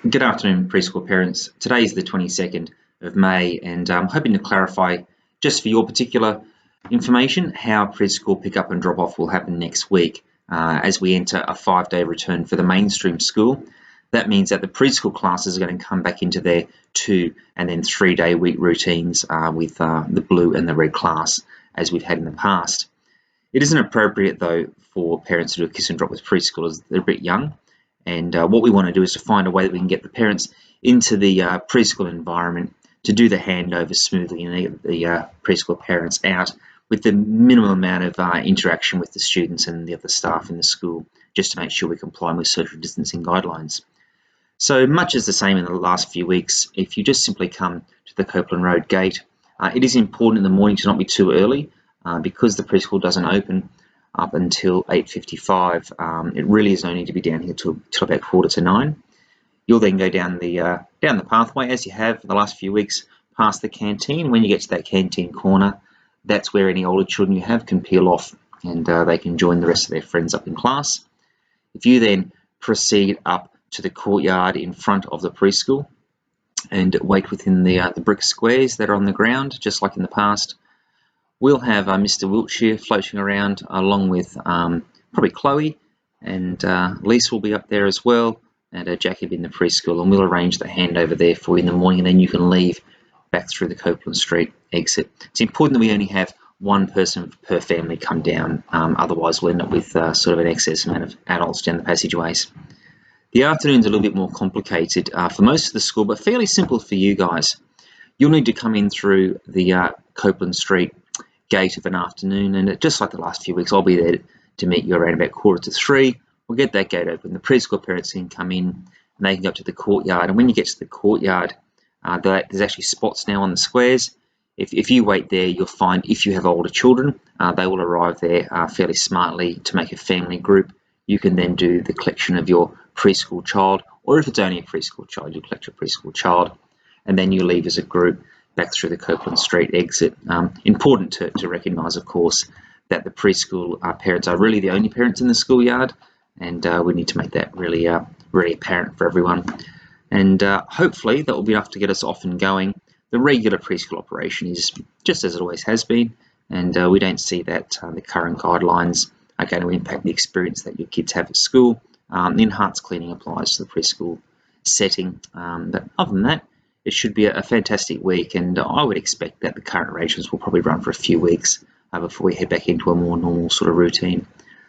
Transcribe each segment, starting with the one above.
Good afternoon, preschool parents. Today is the 22nd of May, and I'm hoping to clarify, just for your particular information, how preschool pick-up and drop-off will happen next week as we enter a 5-day return for the mainstream school. That means that the preschool classes are going to come back into their 2 and then 3-day week routines with the blue and the red class, as we've had in the past. It isn't appropriate, though, for parents to do a kiss and drop with preschoolers. They're a bit young. And what we want to do is to find a way that we can get the parents into the preschool environment to do the handover smoothly and get the preschool parents out with the minimum amount of interaction with the students and the other staff in the school, just to make sure we comply with social distancing guidelines. So much is the same in the last few weeks. If you just simply come to the Copeland Road gate, it is important in the morning to not be too early because the preschool doesn't open up until 8:55. It really is only to be down here till about 8:45. You'll then go down the pathway as you have for the last few weeks, past the canteen. When you get to that canteen corner, that's where any older children you have can peel off and they can join the rest of their friends up in class. If you then proceed up to the courtyard in front of the preschool and wait within the brick squares that are on the ground, just like in the past, we'll have Mr. Wiltshire floating around along with probably Chloe, and Lisa will be up there as well, and Jackie will be in the preschool, and we'll arrange the handover there for you in the morning, and then you can leave back through the Copeland Street exit. It's important that we only have one person per family come down, otherwise we'll end up with sort of an excess amount of adults down the passageways. The afternoon's a little bit more complicated for most of the school, but fairly simple for you guys. You'll need to come in through the Copeland Street gate of an afternoon, and just like the last few weeks, I'll be there to meet you around about 2:45. We'll get that gate open. The preschool parents can come in and they can go up to the courtyard, and when you get to the courtyard, there's actually spots now on the squares. If you wait there, you'll find if you have older children, they will arrive there fairly smartly to make a family group. You can then do the collection of your preschool child, or if it's only a preschool child, you collect your preschool child, and then you leave as a group back through the Copeland Street exit. Important to recognise, of course, that the preschool parents are really the only parents in the schoolyard, and we need to make that really apparent for everyone. And hopefully that will be enough to get us off and going. The regular preschool operation is just as it always has been, and we don't see that the current guidelines are going to impact the experience that your kids have at school. Enhanced cleaning applies to the preschool setting, but other than that, it should be a fantastic week, and I would expect that the current arrangements will probably run for a few weeks before we head back into a more normal sort of routine.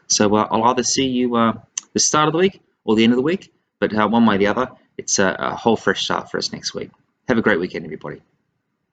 So I'll either see you the start of the week or the end of the week, but one way or the other, it's a whole fresh start for us next week. Have a great weekend, everybody.